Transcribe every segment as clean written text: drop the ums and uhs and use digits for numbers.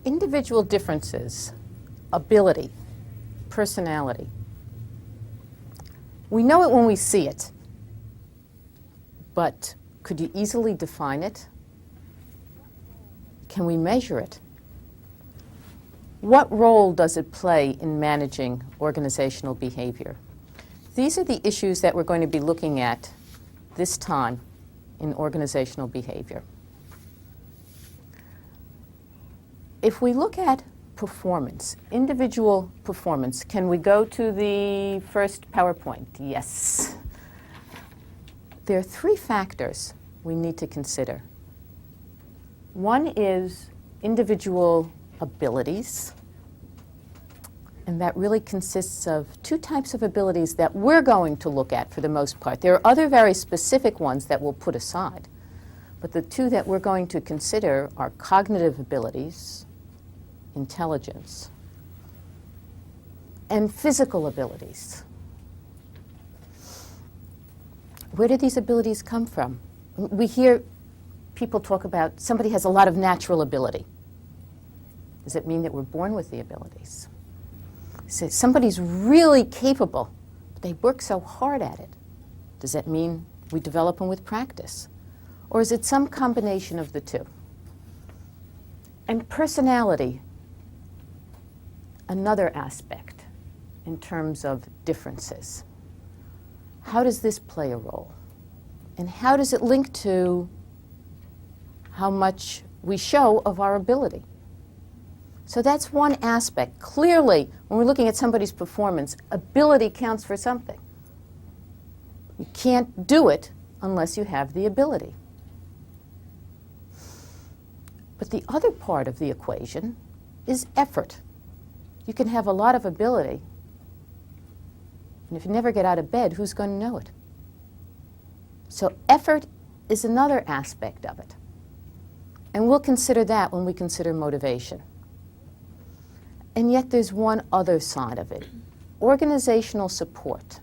Individual differences, ability, personality. We know it when we see it, but could you easily define it? Can we measure it? What role does it play in managing organizational behavior? These are the issues that we're going to be looking at this time in organizational behavior. If we look at performance, individual performance, can we go to the first PowerPoint? Yes. There are three factors we need to consider. One is individual abilities, and that really consists of two types of abilities that we're going to look at for the most part. There are other very specific ones that we'll put aside, but the two that we're going to consider are cognitive abilities, intelligence, and physical abilities. Where do these abilities come from? We hear people talk about somebody has a lot of natural ability. Does it mean that we're born with the abilities? So somebody's really capable, but they work so hard at it. Does that mean we develop them with practice? Or is it some combination of the two? And personality, another aspect in terms of differences. How does this play a role? And how does it link to how much we show of our ability? So that's one aspect. Clearly, when we're looking at somebody's performance, ability counts for something. You can't do it unless you have the ability. But the other part of the equation is effort. You can have a lot of ability, and if you never get out of bed, who's going to know it? So effort is another aspect of it. And we'll consider that when we consider motivation. And yet there's one other side of it, organizational support.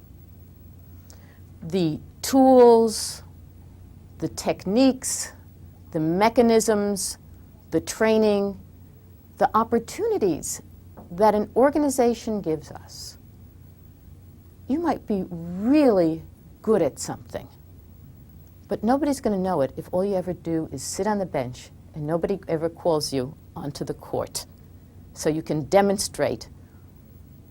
The tools, the techniques, the mechanisms, the training, the opportunities that an organization gives us. You might be really good at something, but nobody's going to know it if all you ever do is sit on the bench and nobody ever calls you onto the court. So you can demonstrate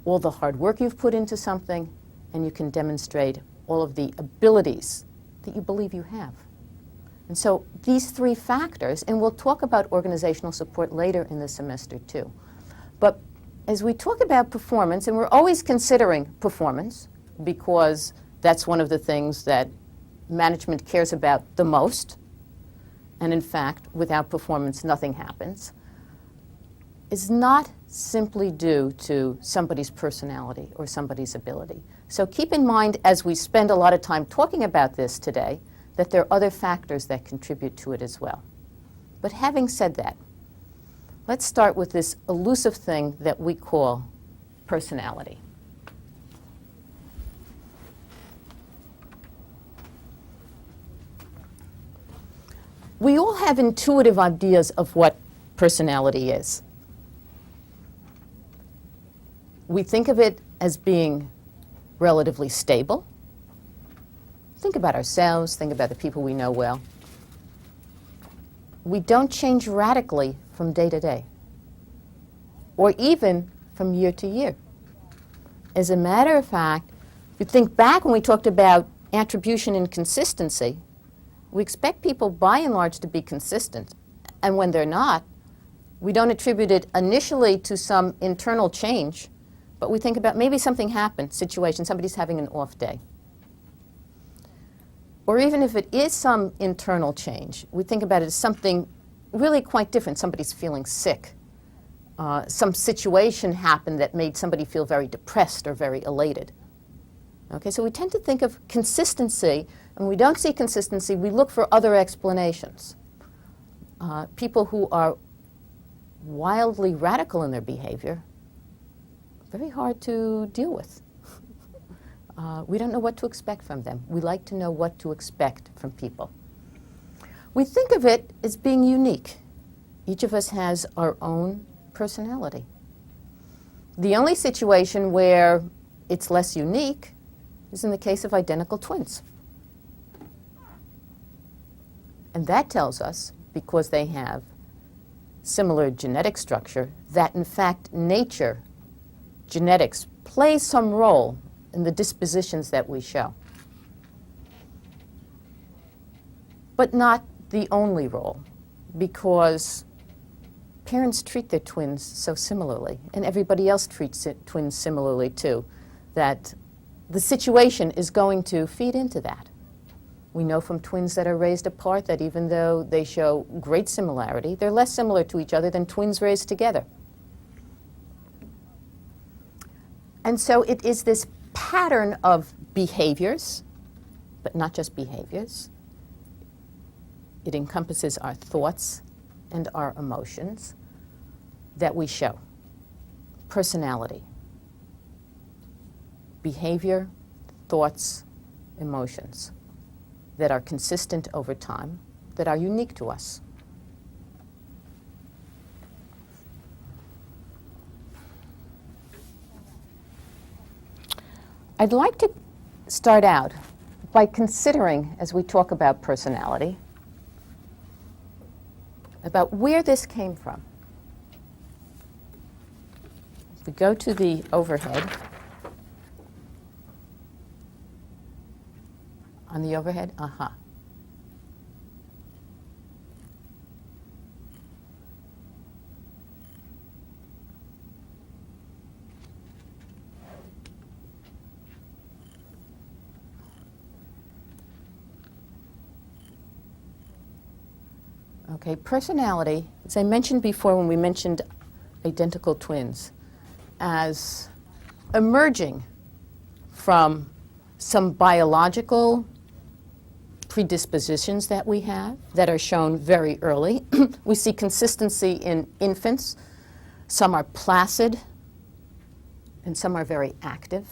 all the hard work you've put into something, and you can demonstrate all of the abilities that you believe you have. And so these three factors, and we'll talk about organizational support later in the semester too. But as we talk about performance, and we're always considering performance because that's one of the things that management cares about the most, and in fact, without performance, nothing happens, is not simply due to somebody's personality or somebody's ability. So keep in mind, as we spend a lot of time talking about this today, that there are other factors that contribute to it as well. But having said that, let's start with this elusive thing that we call personality. We all have intuitive ideas of what personality is. We think of it as being relatively stable. Think about ourselves, think about the people we know well. We don't change radically from day to day, or even from year to year. As a matter of fact, if you think back when we talked about attribution and consistency, we expect people by and large to be consistent. And when they're not, we don't attribute it initially to some internal change, but we think about maybe something happened, situation, somebody's having an off day. Or even if it is some internal change, we think about it as something really quite different. Somebody's feeling sick. Some situation happened that made somebody feel very depressed or very elated. Okay, so we tend to think of consistency, and when we don't see consistency, we look for other explanations. People who are wildly radical in their behavior, very hard to deal with. We don't know what to expect from them. We like to know what to expect from people. We think of it as being unique. Each of us has our own personality. The only situation where it's less unique is in the case of identical twins. And that tells us, because they have similar genetic structure, that in fact nature, genetics, plays some role in the dispositions that we show. But not the only role, because parents treat their twins so similarly, and everybody else treats twins similarly too, that the situation is going to feed into that. We know from twins that are raised apart that even though they show great similarity, they're less similar to each other than twins raised together. And so it is this pattern of behaviors, but not just behaviors. It encompasses our thoughts and our emotions that we show. Personality. Behavior, thoughts, emotions that are consistent over time, that are unique to us. I'd like to start out by considering, as we talk about personality, about where this came from. If we go to the overhead, on the overhead, Okay, personality, as I mentioned before when we mentioned identical twins, as emerging from some biological predispositions that we have that are shown very early. We see consistency in infants. Some are placid and some are very active,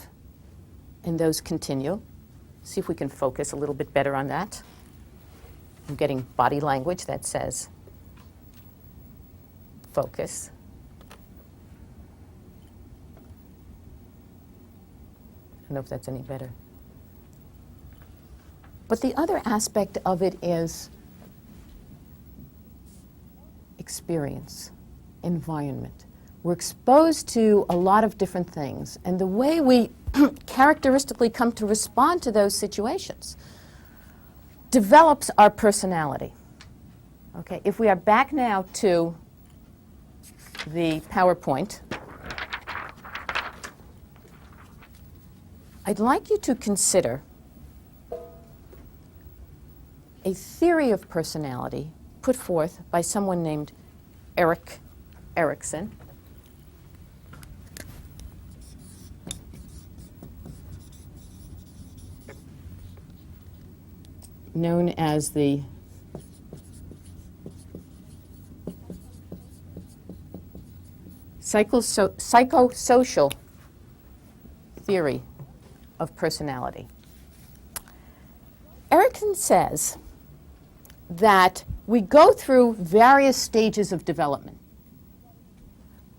and those continue. See if we can focus a little bit better on that. I'm getting body language that says focus. I don't know if that's any better. But the other aspect of it is experience, environment. We're exposed to a lot of different things, and the way we characteristically come to respond to those situations develops our personality. Okay, if we are back now to the PowerPoint, I'd like you to consider a theory of personality put forth by someone named Erik Erikson. Known as the psychosocial theory of personality. Erikson says that we go through various stages of development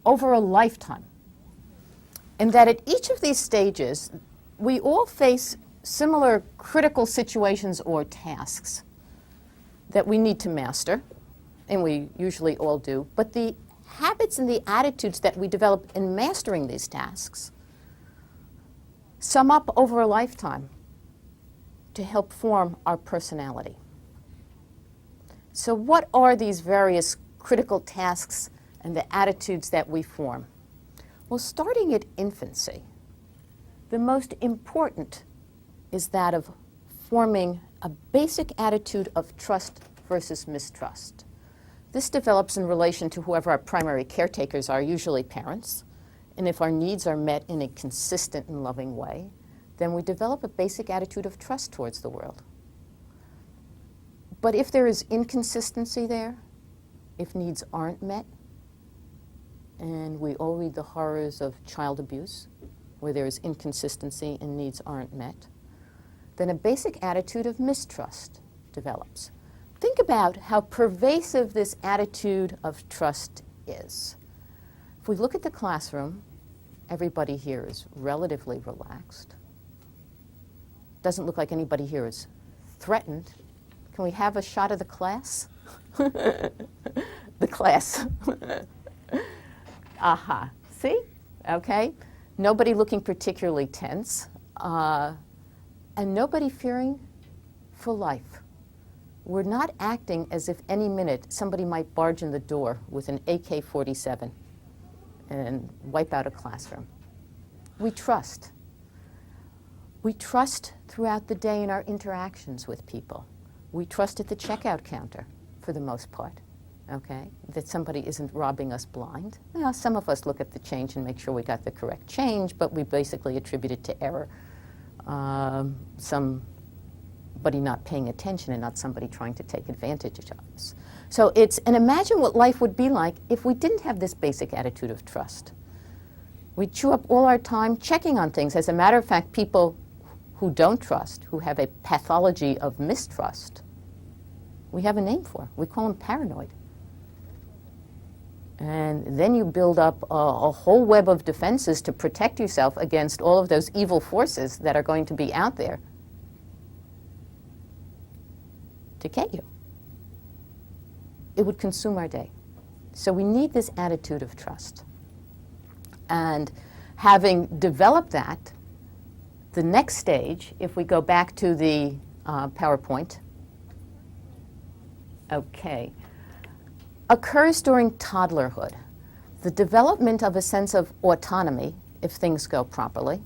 over a lifetime, and that at each of these stages we all face similar critical situations or tasks that we need to master, and we usually all do, but the habits and the attitudes that we develop in mastering these tasks sum up over a lifetime to help form our personality. So what are these various critical tasks and the attitudes that we form? Well, starting at infancy, the most important is that of forming a basic attitude of trust versus mistrust. This develops in relation to whoever our primary caretakers are, usually parents. And if our needs are met in a consistent and loving way, then we develop a basic attitude of trust towards the world. But if there is inconsistency there, if needs aren't met, and we all read the horrors of child abuse, where there is inconsistency and needs aren't met, then a basic attitude of mistrust develops. Think about how pervasive this attitude of trust is. If we look at the classroom, everybody here is relatively relaxed. Doesn't look like anybody here is threatened. Can we have a shot of the class? The class. Aha. See? Okay. Nobody looking particularly tense. And nobody fearing for life. We're not acting as if any minute somebody might barge in the door with an AK-47 and wipe out a classroom. We trust. We trust throughout the day in our interactions with people. We trust at the checkout counter, for the most part, okay, that somebody isn't robbing us blind. Now, some of us look at the change and make sure we got the correct change, but we basically attribute it to error. Somebody not paying attention and not somebody trying to take advantage of us. So and imagine what life would be like if we didn't have this basic attitude of trust. We'd chew up all our time checking on things. As a matter of fact, people who don't trust, who have a pathology of mistrust, we have a name for. We call them paranoid. And then you build up a whole web of defenses to protect yourself against all of those evil forces that are going to be out there to get you. It would consume our day. So we need this attitude of trust. And having developed that, the next stage, if we go back to the PowerPoint, okay, occurs during toddlerhood. The development of a sense of autonomy, if things go properly.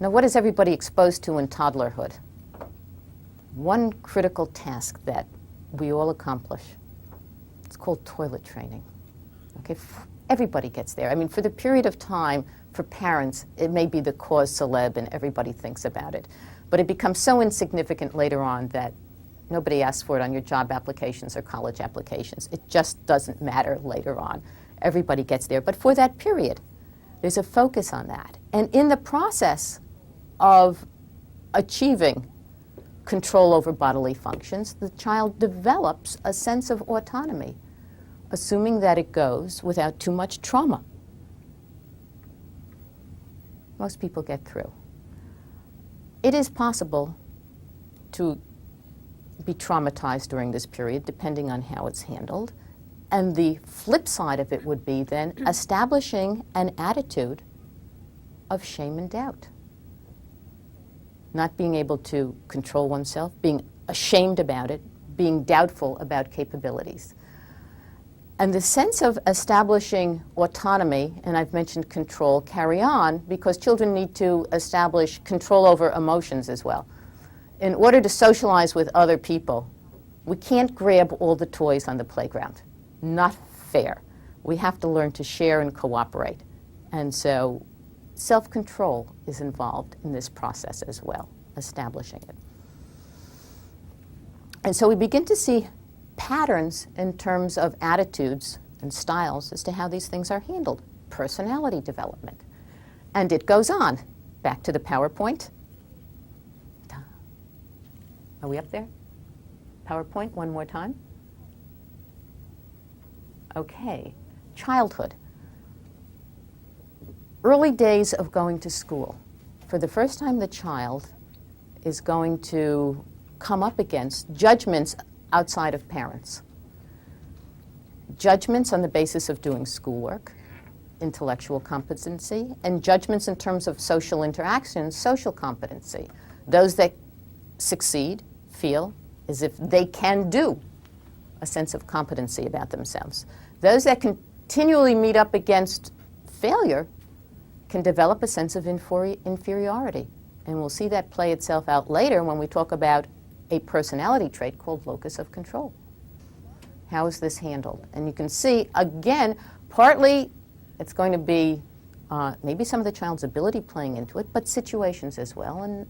Now, what is everybody exposed to in toddlerhood? One critical task that we all accomplish. It's called toilet training. Okay, everybody gets there. I mean, for the period of time, for parents, it may be the cause célèbre and everybody thinks about it. But it becomes so insignificant later on that nobody asks for it on your job applications or college applications. It just doesn't matter later on. Everybody gets there. But for that period, there's a focus on that. And in the process of achieving control over bodily functions, the child develops a sense of autonomy, assuming that it goes without too much trauma. Most people get through. It is possible to be traumatized during this period, depending on how it's handled. And the flip side of it would be then establishing an attitude of shame and doubt. Not being able to control oneself, being ashamed about it, being doubtful about capabilities. And the sense of establishing autonomy, and I've mentioned control, carry on because children need to establish control over emotions as well. In order to socialize with other people, we can't grab all the toys on the playground. Not fair. We have to learn to share and cooperate. And so self-control is involved in this process as well, establishing it. And so we begin to see patterns in terms of attitudes and styles as to how these things are handled. Personality development. And it goes on. Back to the PowerPoint. Are we up there? PowerPoint, one more time. Okay. Childhood. Early days of going to school. For the first time, the child is going to come up against judgments outside of parents. Judgments on the basis of doing schoolwork, intellectual competency, and judgments in terms of social interactions, social competency. Those that succeed feel as if they can do, a sense of competency about themselves. Those that continually meet up against failure can develop a sense of inferiority. And we'll see that play itself out later when we talk about a personality trait called locus of control. How is this handled? And you can see, again, partly it's going to be maybe some of the child's ability playing into it, but situations as well. And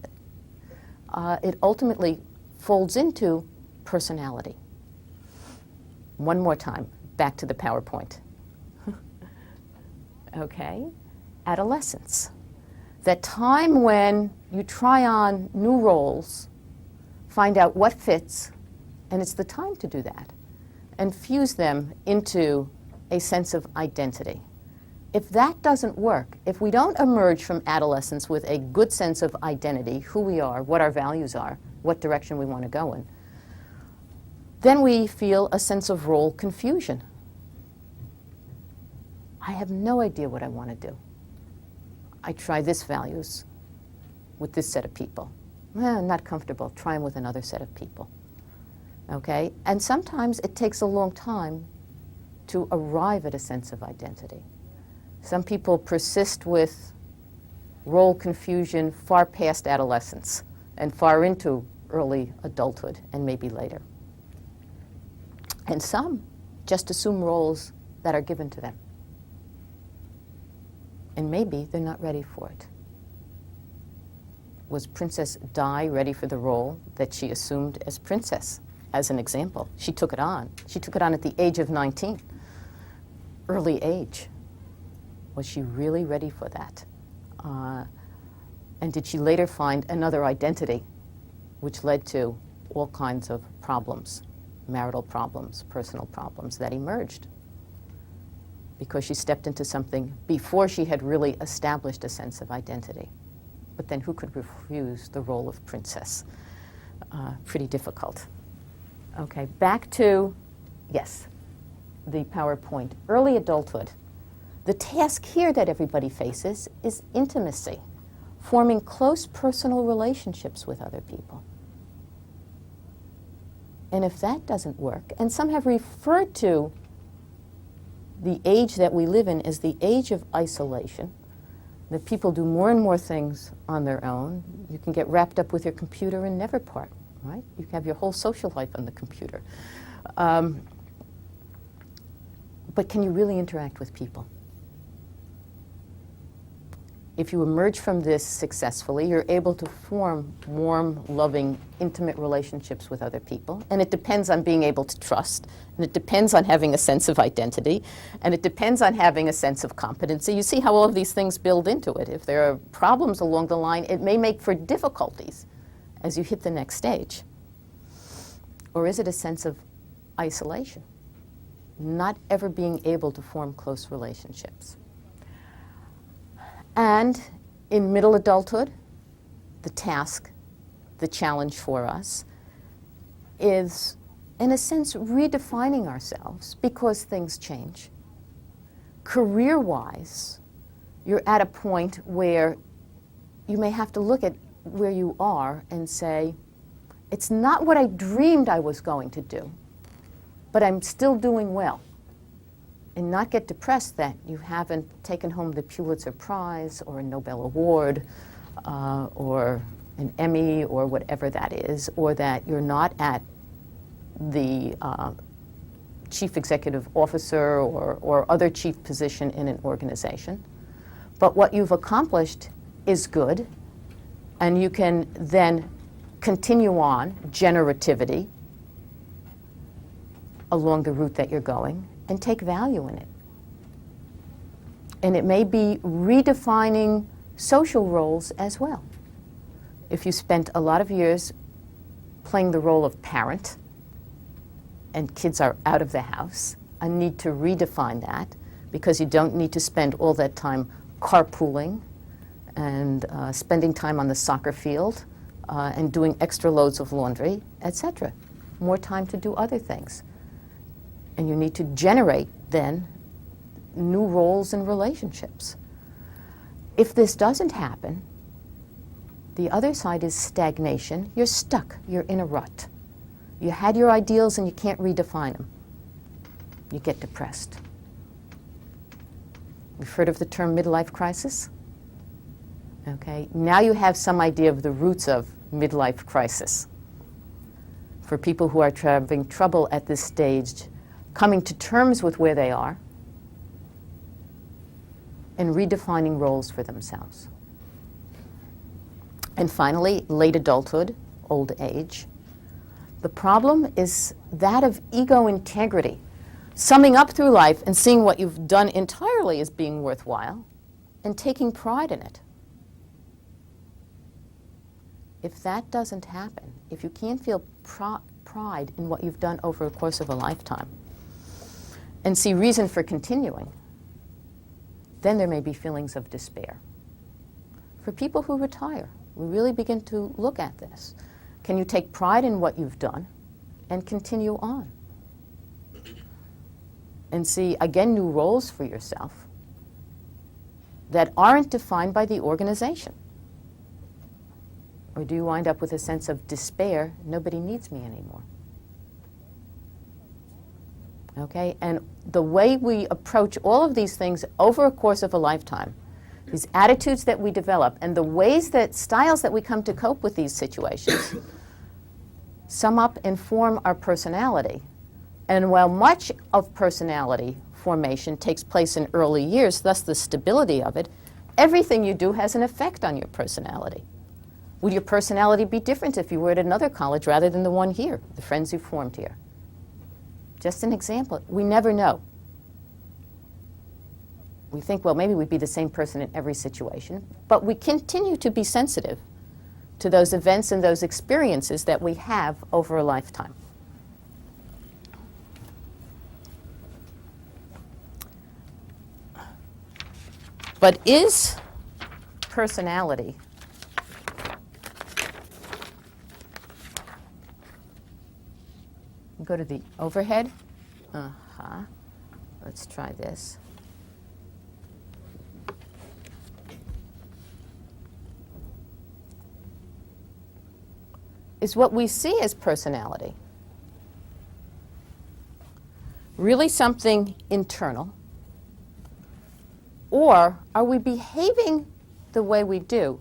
it ultimately folds into personality. One more time, back to the PowerPoint. Okay, adolescence. That time when you try on new roles, find out what fits, and it's the time to do that, and fuse them into a sense of identity. If that doesn't work, if we don't emerge from adolescence with a good sense of identity, who we are, what our values are, what direction we want to go in, then we feel a sense of role confusion. I have no idea what I want to do. I try this values with this set of people. I'm not comfortable. Try them with another set of people. Okay? And sometimes it takes a long time to arrive at a sense of identity. Some people persist with role confusion far past adolescence and far into early adulthood and maybe later. And some just assume roles that are given to them. And maybe they're not ready for it. Was Princess Di ready for the role that she assumed as princess? As an example, she took it on. She took it on at the age of 19, early age. Was she really ready for that? And did she later find another identity, which led to all kinds of problems, marital problems, personal problems that emerged? Because she stepped into something before she had really established a sense of identity. But then who could refuse the role of princess? Pretty difficult. Okay, back to, yes, the PowerPoint. Early adulthood. The task here that everybody faces is intimacy, forming close personal relationships with other people. And if that doesn't work, and some have referred to the age that we live in as the age of isolation, that people do more and more things on their own. You can get wrapped up with your computer and never part, right? You can have your whole social life on the computer. But can you really interact with people? If you emerge from this successfully, you're able to form warm, loving, intimate relationships with other people. And it depends on being able to trust. And it depends on having a sense of identity. And it depends on having a sense of competency. You see how all of these things build into it. If there are problems along the line, it may make for difficulties as you hit the next stage. Or is it a sense of isolation? Not ever being able to form close relationships. And in middle adulthood, the task, the challenge for us is, in a sense, redefining ourselves because things change. Career-wise, you're at a point where you may have to look at where you are and say, it's not what I dreamed I was going to do, but I'm still doing well. And not get depressed that you haven't taken home the Pulitzer Prize or a Nobel Award or an Emmy or whatever that is, or that you're not at the chief executive officer or other chief position in an organization. But what you've accomplished is good, and you can then continue on generativity along the route that you're going, and take value in it. And it may be redefining social roles as well. If you spent a lot of years playing the role of parent and kids are out of the house, a need to redefine that because you don't need to spend all that time carpooling and spending time on the soccer field and doing extra loads of laundry, etc. More time to do other things. And you need to generate, then, new roles and relationships. If this doesn't happen, the other side is stagnation. You're stuck. You're in a rut. You had your ideals and you can't redefine them. You get depressed. You've heard of the term midlife crisis? Okay, now you have some idea of the roots of midlife crisis. For people who are having trouble at this stage, coming to terms with where they are and redefining roles for themselves. And finally, late adulthood, old age. The problem is that of ego integrity, summing up through life and seeing what you've done entirely as being worthwhile and taking pride in it. If that doesn't happen, if you can't feel pride in what you've done over the course of a lifetime, and see reason for continuing, then there may be feelings of despair. For people who retire, we really begin to look at this. Can you take pride in what you've done and continue on? And see, again, new roles for yourself that aren't defined by the organization? Or do you wind up with a sense of despair, nobody needs me anymore? Okay, and the way we approach all of these things over a course of a lifetime, these attitudes that we develop and the ways that styles that we come to cope with these situations sum up and form our personality. And while much of personality formation takes place in early years, thus the stability of it, everything you do has an effect on your personality. Would your personality be different if you were at another college rather than the one here, the friends you formed here? Just an example. We never know. We think, well, maybe we'd be the same person in every situation, but we continue to be sensitive to those events and those experiences that we have over a lifetime. But is personality go to the overhead? Let's try this. Is what we see as personality really something internal? Or are we behaving the way we do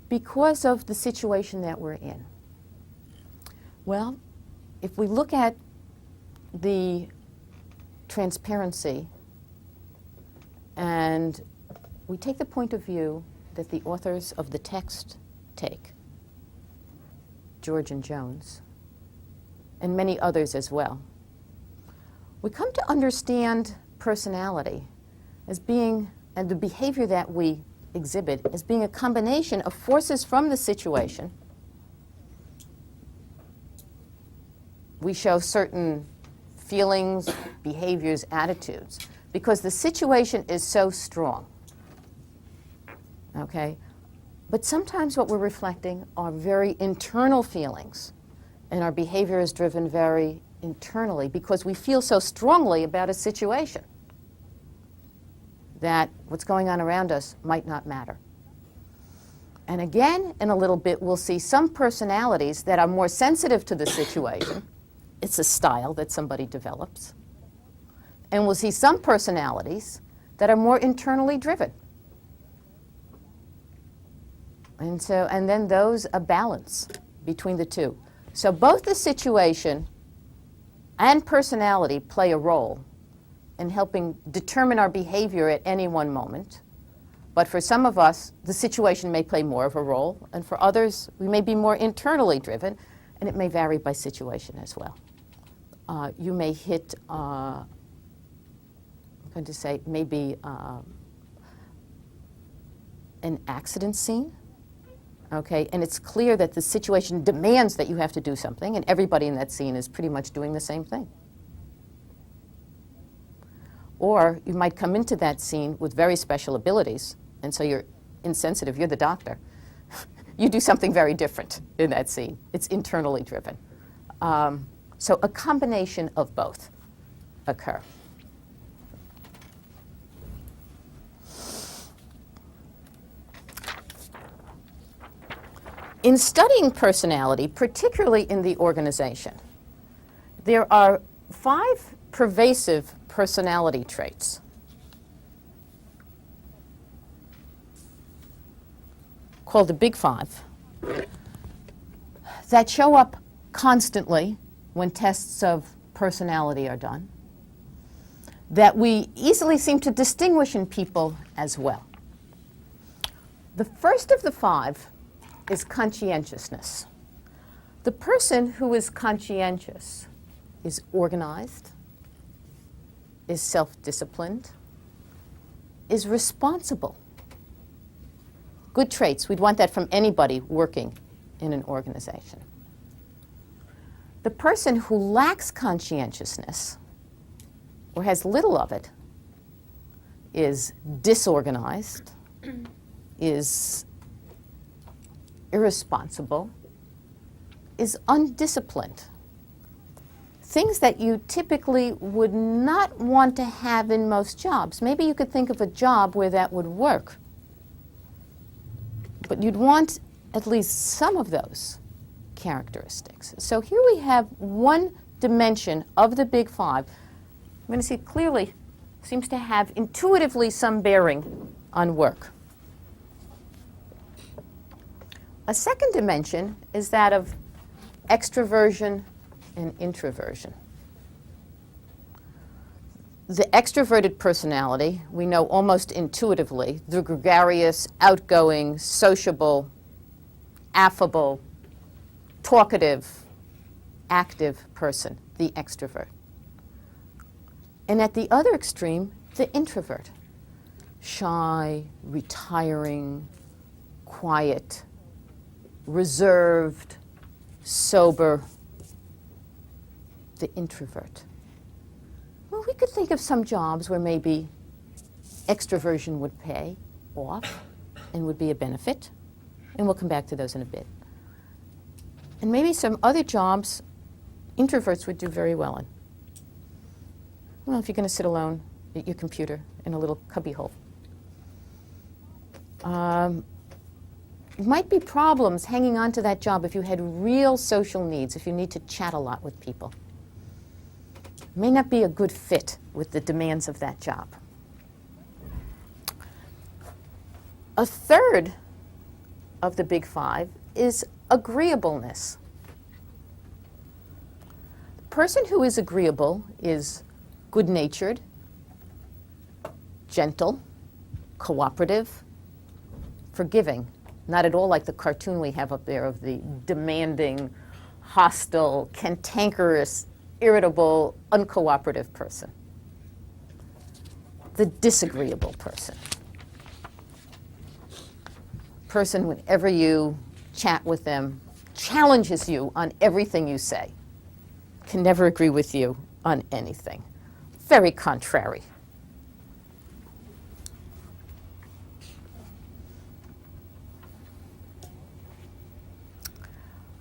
because of the situation that we're in? Well, if we look at the transparency and we take the point of view that the authors of the text take, George and Jones, and many others as well, we come to understand personality as being, and the behavior that we exhibit, as being a combination of forces from the situation. We show certain feelings, behaviors, attitudes, because the situation is so strong. Okay? But sometimes what we're reflecting are very internal feelings, and our behavior is driven very internally because we feel so strongly about a situation that what's going on around us might not matter. And again, in a little bit, we'll see some personalities that are more sensitive to the situation. It's a style that somebody develops. And we'll see some personalities that are more internally driven. And then those a balance between the two. So both the situation and personality play a role in helping determine our behavior at any one moment. But for some of us, the situation may play more of a role, and for others, we may be more internally driven, and it may vary by situation as well. You may hit, I'm going to say, maybe an accident scene, okay? And it's clear that the situation demands that you have to do something, and everybody in that scene is pretty much doing the same thing. Or you might come into that scene with very special abilities, and so you're insensitive, you're the doctor. You do something very different in that scene. It's internally driven. So a combination of both occur. In studying personality, particularly in the organization, there are 5 pervasive personality traits. Called the Big 5, that show up constantly when tests of personality are done, that we easily seem to distinguish in people as well. The first of the 5 is conscientiousness. The person who is conscientious is organized, is self-disciplined, is responsible. Good traits. We'd want that from anybody working in an organization. The person who lacks conscientiousness or has little of it is disorganized, is irresponsible, is undisciplined. Things that you typically would not want to have in most jobs. Maybe you could think of a job where that would work. But you'd want at least some of those characteristics. So here we have one dimension of the Big Five. I'm going to see clearly seems to have intuitively some bearing on work. A second dimension is that of extroversion and introversion. The extroverted personality, we know almost intuitively, the gregarious, outgoing, sociable, affable, talkative, active person, the extrovert. And at the other extreme, the introvert, shy, retiring, quiet, reserved, sober, the introvert. Well, we could think of some jobs where maybe extroversion would pay off and would be a benefit, and we'll come back to those in a bit. And maybe some other jobs introverts would do very well in. Well, if you're going to sit alone at your computer in a little cubbyhole. Might be problems hanging on to that job if you had real social needs, if you need to chat a lot with people. May not be a good fit with the demands of that job. A third of the Big Five is agreeableness. The person who is agreeable is good-natured, gentle, cooperative, forgiving. Not at all like the cartoon we have up there of the demanding, hostile, cantankerous, irritable, uncooperative person. The disagreeable person. Person, whenever you chat with them, challenges you on everything you say. Can never agree with you on anything. Very contrary.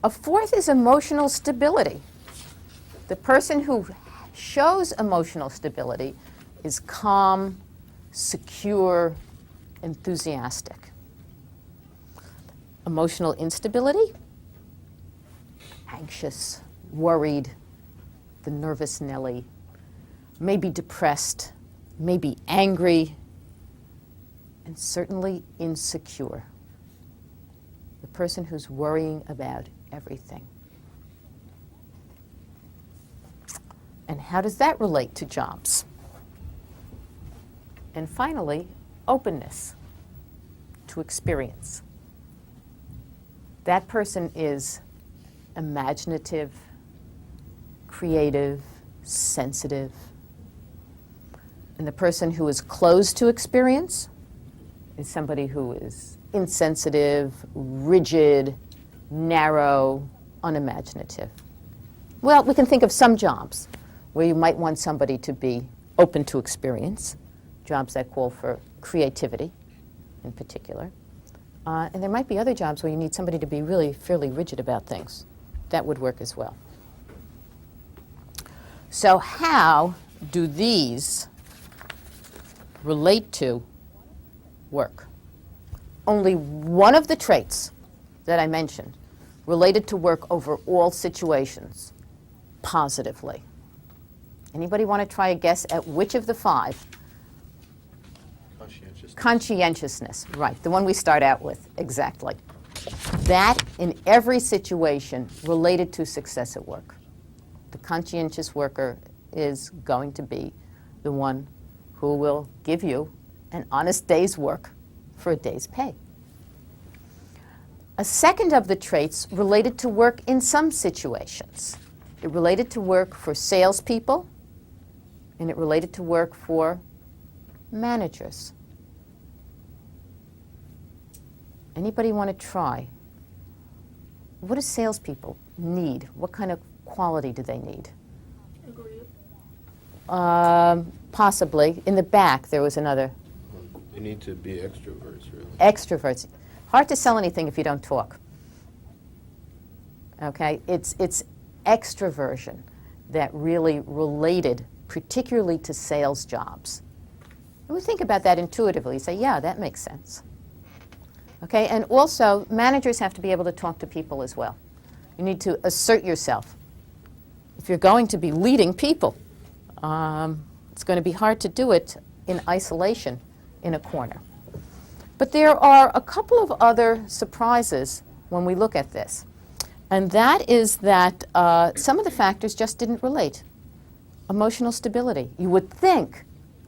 A fourth is emotional stability. The person who shows emotional stability is calm, secure, enthusiastic. Emotional instability, anxious, worried, the nervous Nelly, maybe depressed, maybe angry, and certainly insecure. The person who's worrying about everything. And how does that relate to jobs? And finally, openness to experience. That person is imaginative, creative, sensitive. And the person who is closed to experience is somebody who is insensitive, rigid, narrow, unimaginative. Well, we can think of some jobs where you might want somebody to be open to experience, jobs that call for creativity in particular. And there might be other jobs where you need somebody to be really fairly rigid about things. That would work as well. So how do these relate to work? Only one of the traits that I mentioned related to work over all situations positively. Anybody want to try a guess at which of the five? Conscientiousness. Conscientiousness, right, the one we start out with, exactly. That, in every situation, related to success at work. The conscientious worker is going to be the one who will give you an honest day's work for a day's pay. A second of the traits related to work in some situations. It related to work for salespeople, and it related to work for managers. Anybody want to try? What do salespeople need? What kind of quality do they need? Agreeable. Possibly. In the back, there was another They need to be extroverts, really. Extroverts. Hard to sell anything if you don't talk. Okay? It's extroversion that really related particularly to sales jobs. And we think about that intuitively. You say, yeah, that makes sense. Okay? And also, managers have to be able to talk to people as well. You need to assert yourself. If you're going to be leading people, it's going to be hard to do it in isolation in a corner. But there are a couple of other surprises when we look at this. And that is that some of the factors just didn't relate. Emotional stability. You would think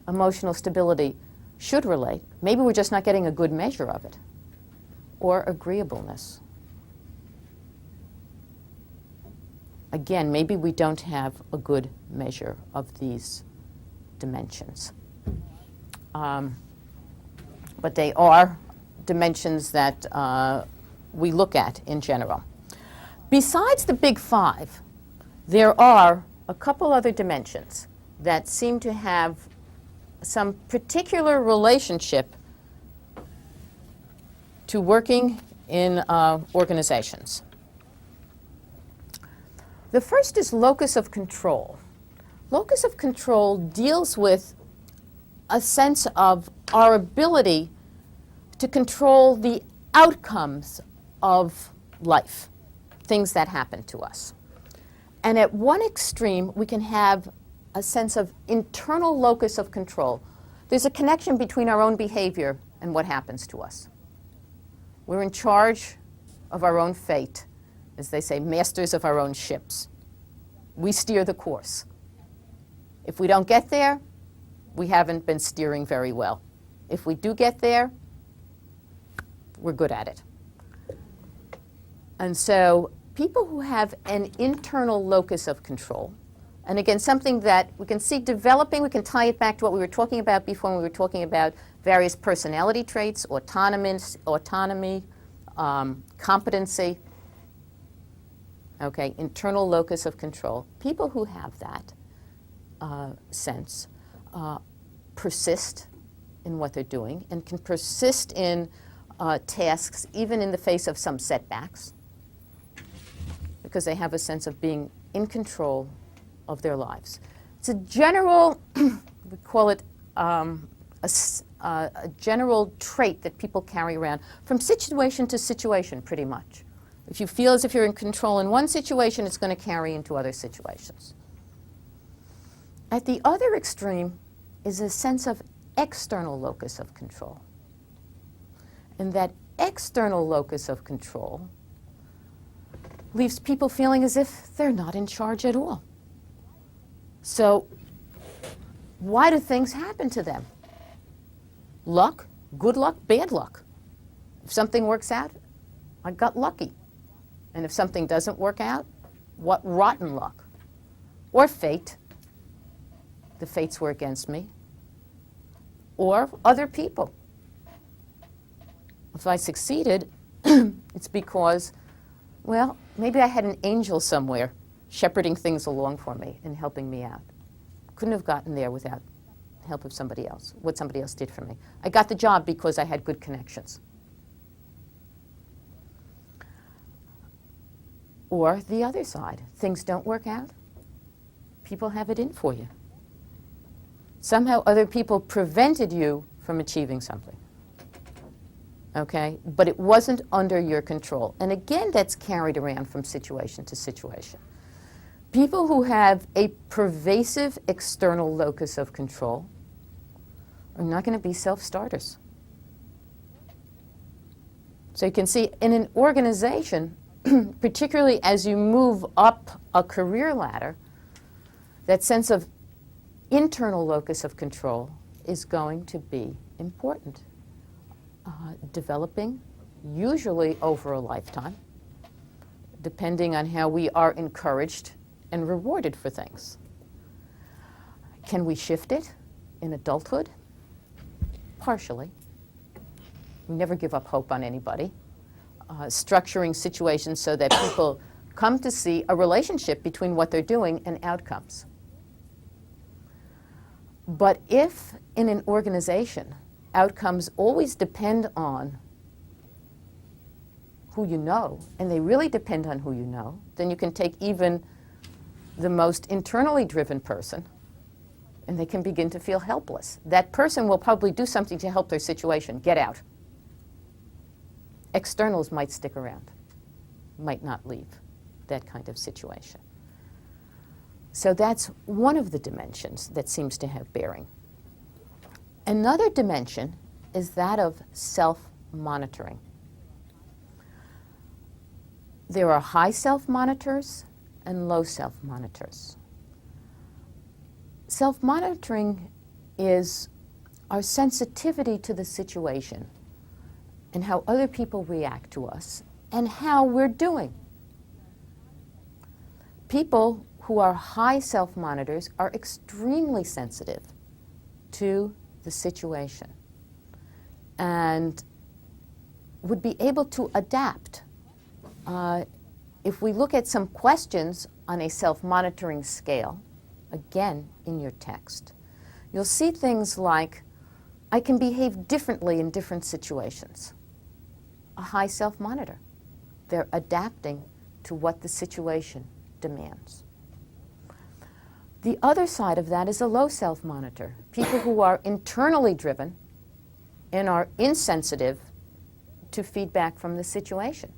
emotional stability should relate. Maybe we're just not getting a good measure of it. Or agreeableness. Again, maybe we don't have a good measure of these dimensions. But they are dimensions that we look at in general. Besides the big five, there are a couple other dimensions that seem to have some particular relationship to working in organizations. The first is locus of control. Locus of control deals with a sense of our ability to control the outcomes of life, things that happen to us. And at one extreme, we can have a sense of internal locus of control. There's a connection between our own behavior and what happens to us. We're in charge of our own fate, as they say, masters of our own ships. We steer the course. If we don't get there, we haven't been steering very well. If we do get there, we're good at it. And so people who have an internal locus of control, and again, something that we can see developing, we can tie it back to what we were talking about before when we were talking about various personality traits, autonomy, competency. Okay, internal locus of control. People who have that sense persist in what they're doing and can persist in tasks even in the face of some setbacks because they have a sense of being in control of their lives. It's a general, we call it a general trait that people carry around from situation to situation pretty much. If you feel as if you're in control in one situation, it's going to carry into other situations. At the other extreme is a sense of external locus of control. And that external locus of control leaves people feeling as if they're not in charge at all. So why do things happen to them? Luck, good luck, bad luck. If something works out, I got lucky. And if something doesn't work out, what rotten luck. Or fate. The fates were against me. Or other people. If I succeeded, it's because, well, maybe I had an angel somewhere shepherding things along for me and helping me out. Couldn't have gotten there without the help of somebody else, what somebody else did for me. I got the job because I had good connections. Or the other side, things don't work out. People have it in for you. Somehow other people prevented you from achieving something. Okay? But it wasn't under your control. And again, that's carried around from situation to situation. People who have a pervasive external locus of control are not going to be self-starters. So you can see in an organization, particularly as you move up a career ladder, that sense of internal locus of control is going to be important. Developing, usually over a lifetime, depending on how we are encouraged and rewarded for things. Can we shift it in adulthood? Partially. We never give up hope on anybody. Structuring situations so that people come to see a relationship between what they're doing and outcomes. But if in an organization, outcomes always depend on who you know, and they really depend on who you know, then you can take even the most internally driven person and they can begin to feel helpless. That person will probably do something to help their situation. Get out. Externals might stick around, might not leave that kind of situation. So that's one of the dimensions that seems to have bearing. Another dimension is that of self-monitoring. There are high self-monitors and low self-monitors. Self-monitoring is our sensitivity to the situation and how other people react to us and how we're doing. People who are high self-monitors are extremely sensitive to the situation and would be able to adapt. If we look at some questions on a self-monitoring scale, again in your text, you'll see things like, I can behave differently in different situations. A high self-monitor. They're adapting to what the situation demands. The other side of that is a low self-monitor. People who are internally driven and are insensitive to feedback from the situation.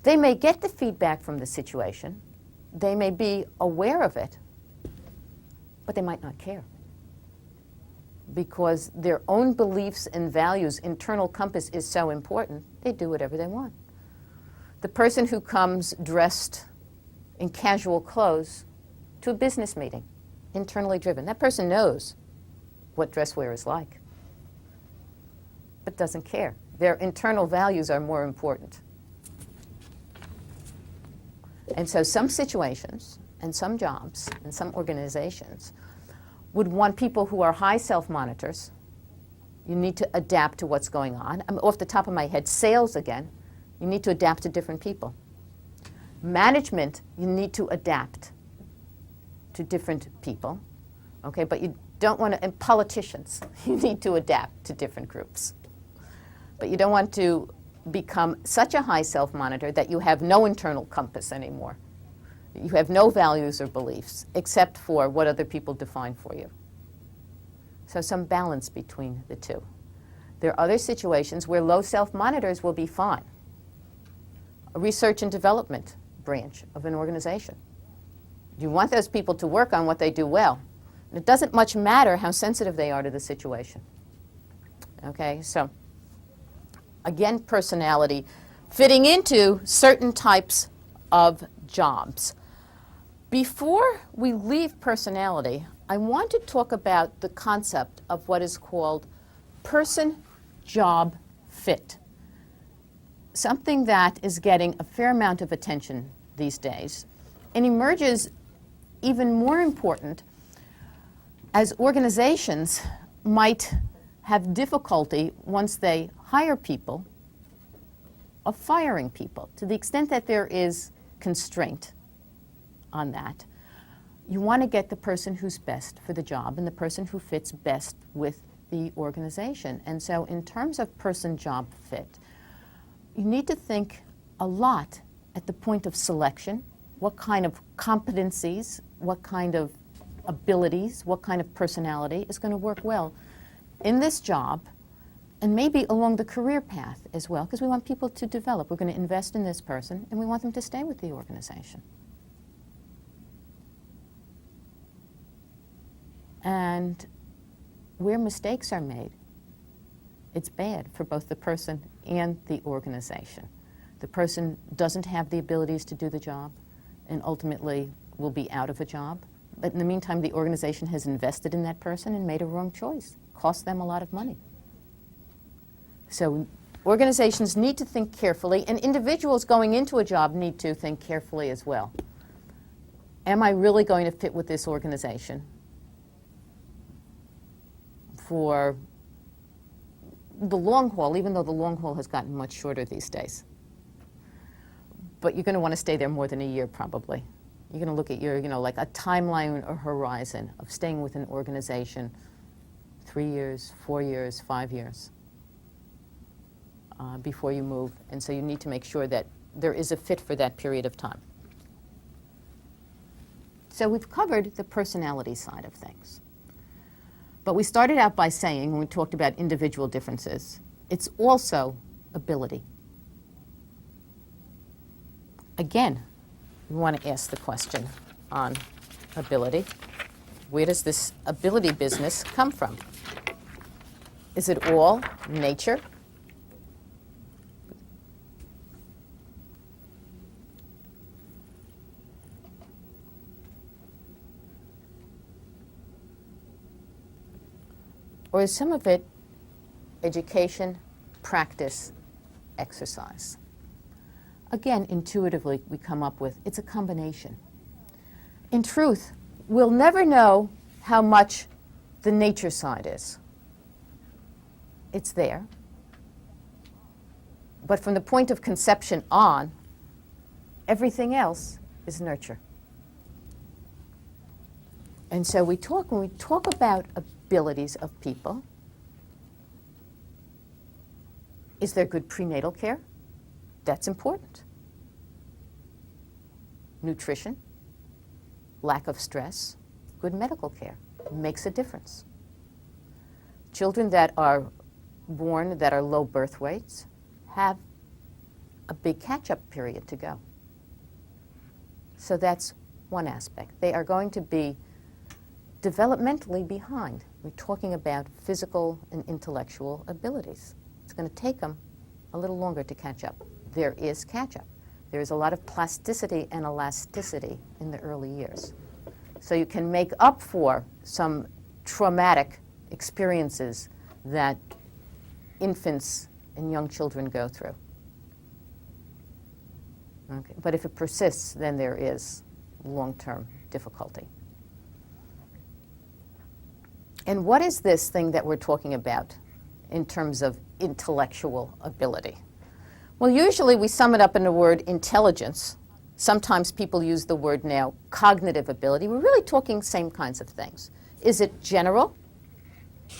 They may get the feedback from the situation, they may be aware of it, but they might not care. Because their own beliefs and values, internal compass is so important, they do whatever they want. The person who comes dressed in casual clothes to a business meeting, internally driven, that person knows what dress wear is like, but doesn't care. Their internal values are more important. And so some situations and some jobs and some organizations would want people who are high self-monitors. You need to adapt to what's going on. I'm off the top of my head, sales again, you need to adapt to different people. Management, you need to adapt to different people, okay? But you don't want to, and politicians, you need to adapt to different groups. But you don't want to become such a high self-monitor that you have no internal compass anymore. You have no values or beliefs except for what other people define for you. So some balance between the two. There are other situations where low self-monitors will be fine. A research and development branch of an organization. You want those people to work on what they do well. And it doesn't much matter how sensitive they are to the situation. Okay, so again, personality fitting into certain types of jobs. Before we leave personality, I want to talk about the concept of what is called person-job fit. Something that is getting a fair amount of attention these days and emerges even more important as organizations might have difficulty once they hire people of firing people. To the extent that there is constraint on that, you want to get the person who's best for the job and the person who fits best with the organization. And so in terms of person-job fit, you need to think a lot at the point of selection. What kind of competencies, what kind of abilities, what kind of personality is going to work well in this job, and maybe along the career path as well, because we want people to develop. We're going to invest in this person, and we want them to stay with the organization. And where mistakes are made, it's bad for both the person and the organization. The person doesn't have the abilities to do the job and ultimately will be out of a job. But in the meantime, the organization has invested in that person and made a wrong choice. Cost them a lot of money. So organizations need to think carefully, and individuals going into a job need to think carefully as well. Am I really going to fit with this organization for the long haul, even though the long haul has gotten much shorter these days? But you're going to want to stay there more than a year probably. You're going to look at your, like a timeline or horizon of staying with an organization 3 years, 4 years, 5 years before you move. And so you need to make sure that there is a fit for that period of time. So we've covered the personality side of things. But we started out by saying, when we talked about individual differences, it's also ability. Again, we want to ask the question on ability. Where does this ability business come from? Is it all nature? Or is some of it education, practice, exercise? Again, intuitively, we come up with it's a combination. In truth, we'll never know how much the nature side is. It's there. But from the point of conception on, everything else is nurture. And so when we talk about abilities of people, is there good prenatal care? That's important. Nutrition, lack of stress, good medical care makes a difference. Children that are born that are low birth weights have a big catch-up period to go. So that's one aspect. They are going to be developmentally behind. We're talking about physical and intellectual abilities. It's going to take them a little longer to catch up. There is catch-up. There is a lot of plasticity and elasticity in the early years. So you can make up for some traumatic experiences that infants and young children go through. Okay. But if it persists, then there is long-term difficulty. And what is this thing that we're talking about in terms of intellectual ability? Well, usually we sum it up in the word intelligence. Sometimes people use the word now cognitive ability. We're really talking same kinds of things. Is it general?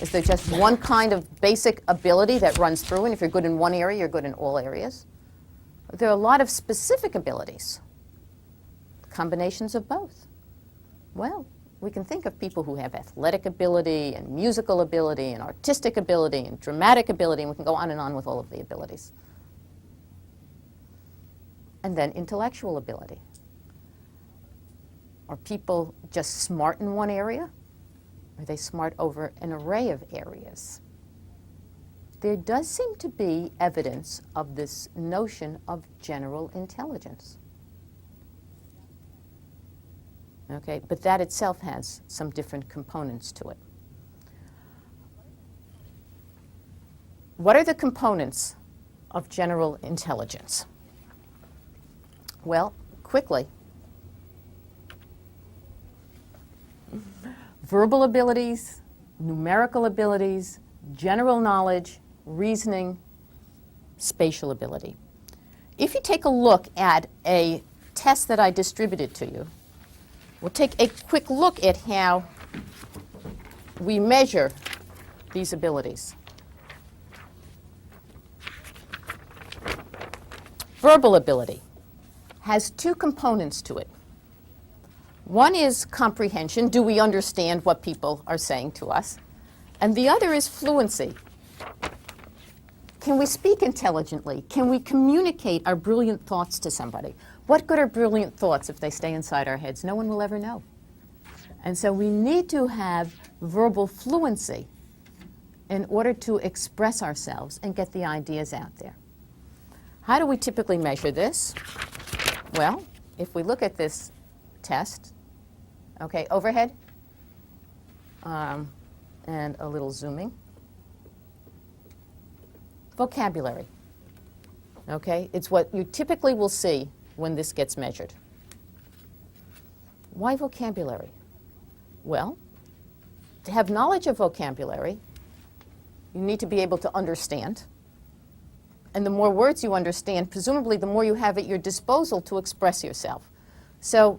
Is there just one kind of basic ability that runs through, and if you're good in one area, you're good in all areas? There are a lot of specific abilities, combinations of both. Well, we can think of people who have athletic ability and musical ability and artistic ability and dramatic ability, and we can go on with all of the abilities. And then intellectual ability. Are people just smart in one area? Are they smart over an array of areas? There does seem to be evidence of this notion of general intelligence. Okay, but that itself has some different components to it. What are the components of general intelligence? Well, quickly. Verbal abilities, numerical abilities, general knowledge, reasoning, spatial ability. If you take a look at a test that I distributed to you, we'll take a quick look at how we measure these abilities. Verbal ability has two components to it. One is comprehension. Do we understand what people are saying to us? And the other is fluency. Can we speak intelligently? Can we communicate our brilliant thoughts to somebody? What good are brilliant thoughts if they stay inside our heads? No one will ever know. And so we need to have verbal fluency in order to express ourselves and get the ideas out there. How do we typically measure this? Well, if we look at this test, okay, overhead, and a little zooming. Vocabulary, okay? It's what you typically will see when this gets measured. Why vocabulary? Well, to have knowledge of vocabulary, you need to be able to understand. And the more words you understand, presumably the more you have at your disposal to express yourself. So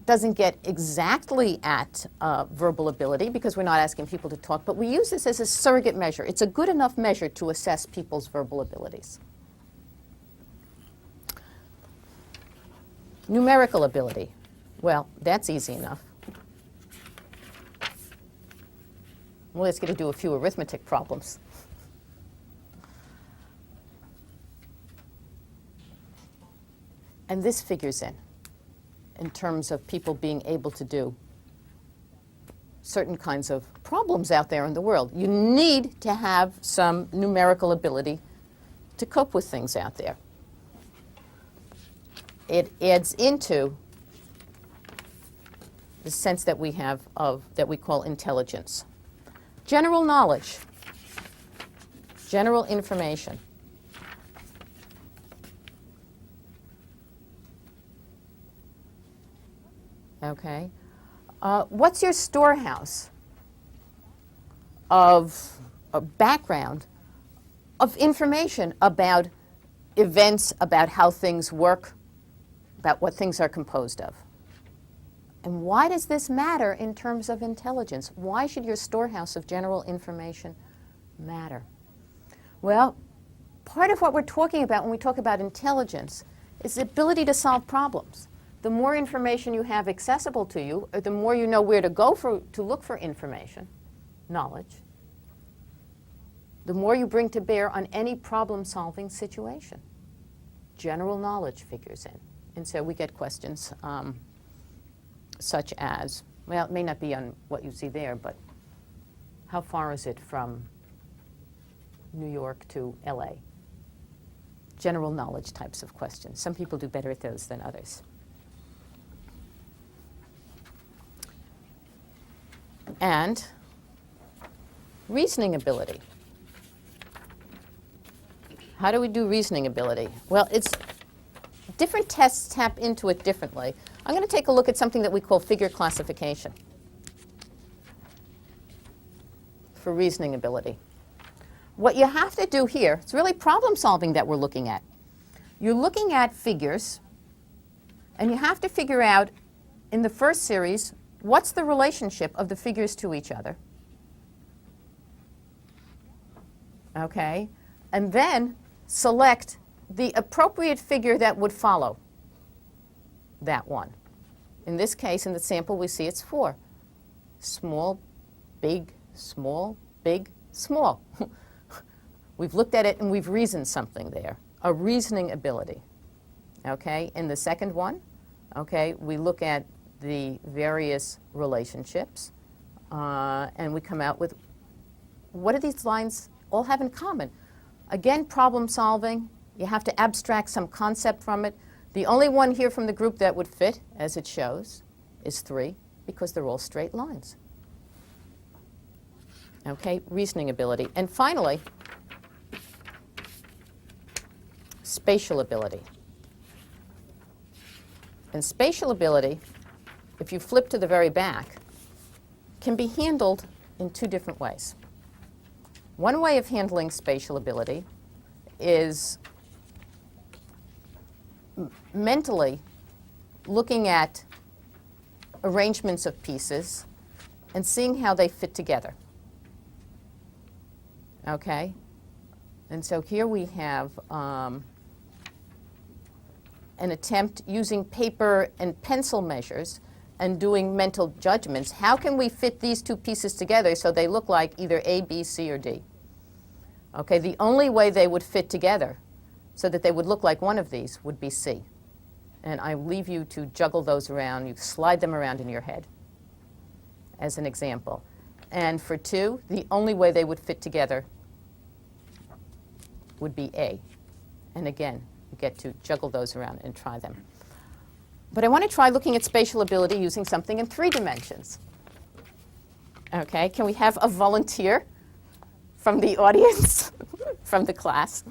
doesn't get exactly at verbal ability because we're not asking people to talk, but we use this as a surrogate measure. It's a good enough measure to assess people's verbal abilities. Numerical ability. Well, that's easy enough. Well, let's get to do a few arithmetic problems. And this figures in terms of people being able to do certain kinds of problems out there in the world. You need to have some numerical ability to cope with things out there. It adds into the sense that we have of that we call intelligence. General knowledge, general information. Okay. What's your storehouse of a background of information about events, about how things work, about what things are composed of? And why does this matter in terms of intelligence? Why should your storehouse of general information matter? Well, part of what we're talking about when we talk about intelligence is the ability to solve problems. The more information you have accessible to you, or the more you know where to go to look for information, knowledge, the more you bring to bear on any problem-solving situation. General knowledge figures in. And so we get questions such as, well, it may not be on what you see there, but how far is it from New York to LA? General knowledge types of questions. Some people do better at those than others. And reasoning ability. How do we do reasoning ability? Well, different tests tap into it differently. I'm going to take a look at something that we call figure classification for reasoning ability. What you have to do here, it's really problem solving that we're looking at. You're looking at figures, and you have to figure out in the first series, what's the relationship of the figures to each other? Okay, and then select the appropriate figure that would follow that one. In this case, in the sample, we see it's 4. Small, big, small, big, small. We've looked at it and we've reasoned something there, a reasoning ability. Okay, in the second one, okay, we look at the various relationships and we come out with what do these lines all have in common? Again, problem solving. You have to abstract some concept from it. The only one here from the group that would fit, as it shows, is 3, because they're all straight lines. Okay, reasoning ability. And finally, spatial ability. And spatial ability, if you flip to the very back, can be handled in 2 different ways. One way of handling spatial ability is mentally looking at arrangements of pieces and seeing how they fit together. Okay? And so here we have an attempt using paper and pencil measures and doing mental judgments. How can we fit these 2 pieces together so they look like either A, B, C, or D? Okay, the only way they would fit together so that they would look like one of these would be C. And I leave you to juggle those around. You slide them around in your head as an example. And for 2, the only way they would fit together would be A. And again, you get to juggle those around and try them. But I want to try looking at spatial ability using something in 3 dimensions. Okay, can we have a volunteer from the audience, from the class,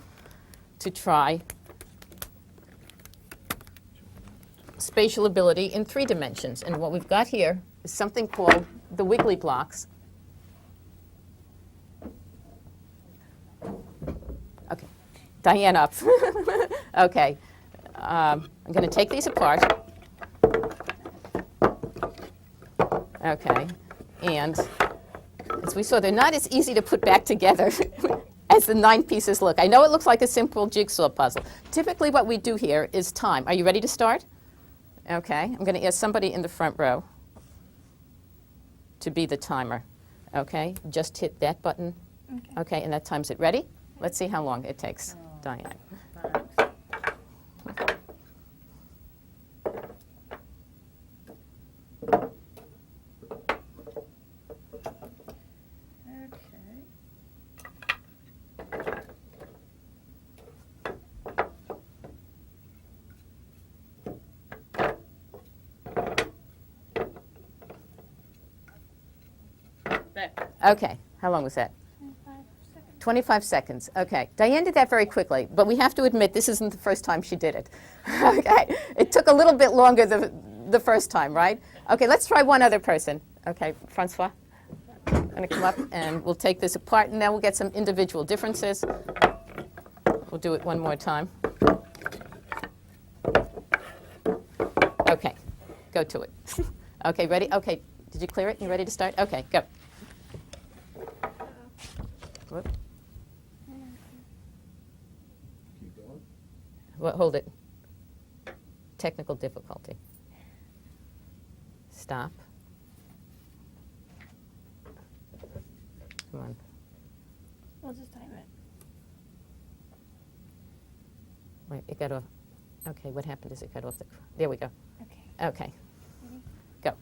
to try spatial ability in 3 dimensions? And what we've got here is something called the wiggly blocks. Okay, Diane up. Okay, I'm going to take these apart. Okay, and as we saw, they're not as easy to put back together as the 9 pieces look. I know it looks like a simple jigsaw puzzle. Typically what we do here is time. Are you ready to start? Okay, I'm going to ask somebody in the front row to be the timer. Okay, just hit that button. Okay, and that times it. Ready? Let's see how long it takes. Diane. Okay, how long was that? 25 seconds. Okay, Diane did that very quickly, but we have to admit this isn't the first time she did it. Okay, it took a little bit longer the first time, right? Okay, let's try one other person. Okay, Francois, I'm going to come up and we'll take this apart and then we'll get some individual differences. We'll do it one more time. Okay, go to it. Okay, ready? Okay, did you clear it? You ready to start? Okay, go. Whoop. Keep going. Well, hold it. Technical difficulty. Stop. Come on. We'll just time it. Wait, it got off. Okay, what happened is it got off the. There we go. Okay. Okay. Ready? Go.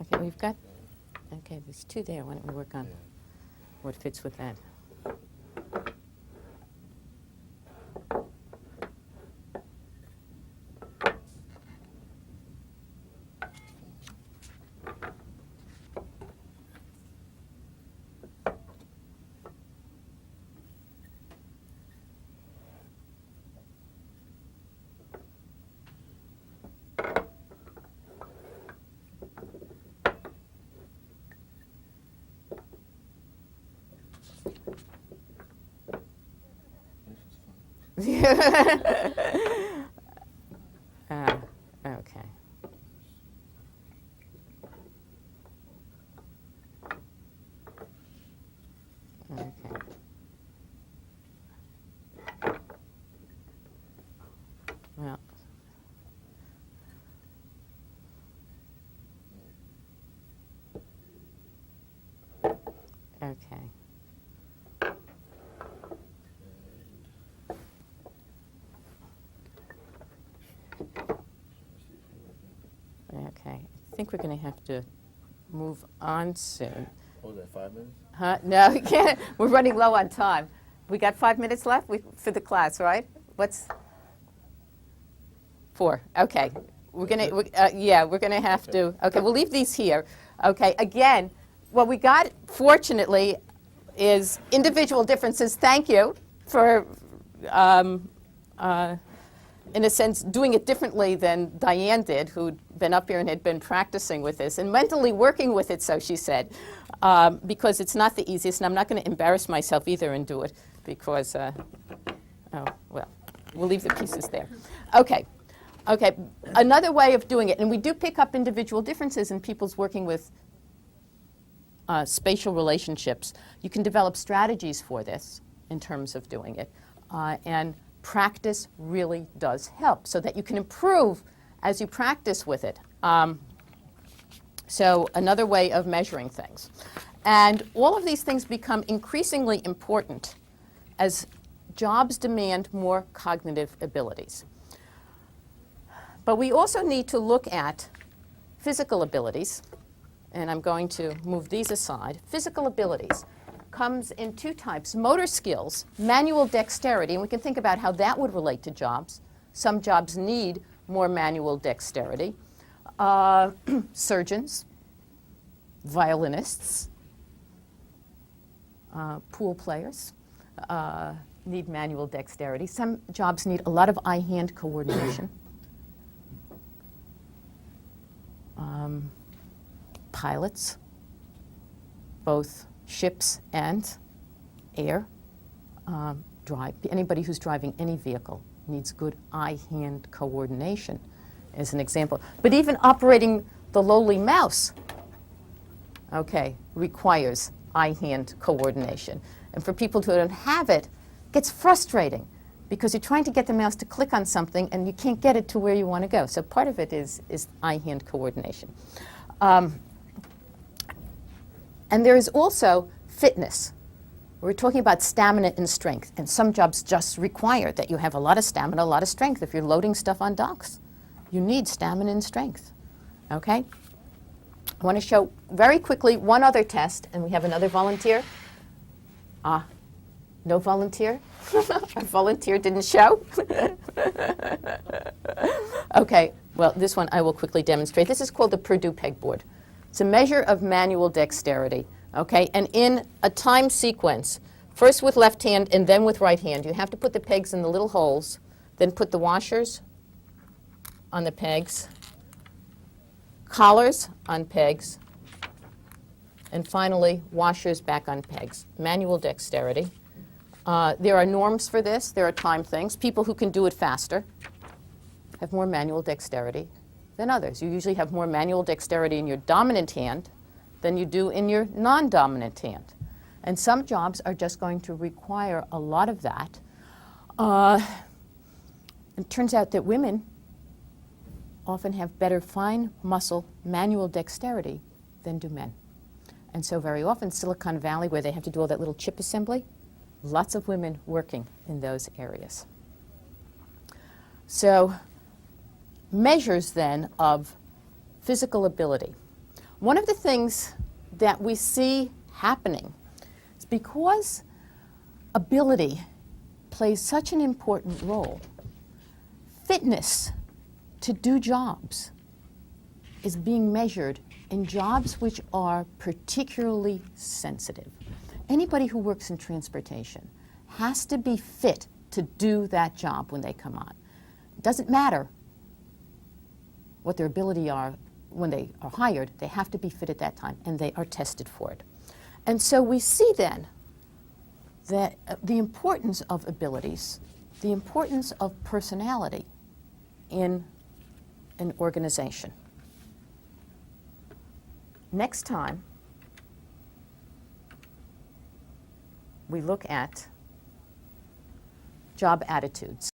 Okay, we've got. Okay, there's 2 there. Why don't we work on what fits with that? Okay. Okay. Well. Okay. Okay, I think we're going to have to move on soon. What was that, 5 minutes? Huh? No, we can't. We're running low on time. We got 5 minutes left for the class, right? What's 4? Okay, we're going to. Yeah, we're going to have to. Okay, we'll leave these here. Okay, again, what we got, fortunately, is individual differences. Thank you for. In a sense, doing it differently than Diane did, who'd been up here and had been practicing with this, and mentally working with it, so she said, because it's not the easiest, and I'm not going to embarrass myself either and do it, because, oh, well, we'll leave the pieces there. Okay, another way of doing it, and we do pick up individual differences in people's working with spatial relationships. You can develop strategies for this in terms of doing it, and practice really does help so that you can improve as you practice with it. So another way of measuring things. And all of these things become increasingly important as jobs demand more cognitive abilities. But we also need to look at physical abilities, and I'm going to move these aside. Physical abilities comes in two types: motor skills, manual dexterity, and we can think about how that would relate to jobs. Some jobs need more manual dexterity. Surgeons, violinists, pool players need manual dexterity. Some jobs need a lot of eye-hand coordination. Pilots, both ships and air, anybody who's driving any vehicle needs good eye-hand coordination, as an example. But even operating the lowly mouse, okay, requires eye-hand coordination. And for people who don't have it, it gets frustrating because you're trying to get the mouse to click on something and you can't get it to where you want to go. So part of it is eye-hand coordination. And there is also fitness. We're talking about stamina and strength, and some jobs just require that you have a lot of stamina, a lot of strength. If you're loading stuff on docks, you need stamina and strength, okay? I want to show very quickly one other test, and we have another volunteer. No volunteer? Our volunteer didn't show? Okay, well, this one I will quickly demonstrate. This is called the Purdue pegboard. It's a measure of manual dexterity, okay? And in a time sequence, first with left hand and then with right hand, you have to put the pegs in the little holes, then put the washers on the pegs, collars on pegs, and finally, washers back on pegs. Manual dexterity. There are norms for this. There are time things. People who can do it faster have more manual dexterity than others. You usually have more manual dexterity in your dominant hand than you do in your non-dominant hand. And some jobs are just going to require a lot of that. It turns out that women often have better fine muscle manual dexterity than do men. And so very often Silicon Valley, where they have to do all that little chip assembly, lots of women working in those areas. So measures then of physical ability. One of the things that we see happening is because ability plays such an important role, fitness to do jobs is being measured in jobs which are particularly sensitive. Anybody who works in transportation has to be fit to do that job when they come on. It doesn't matter what their ability are when they are hired, they have to be fit at that time, and they are tested for it. And so we see then that the importance of abilities, the importance of personality in an organization. Next time, we look at job attitudes.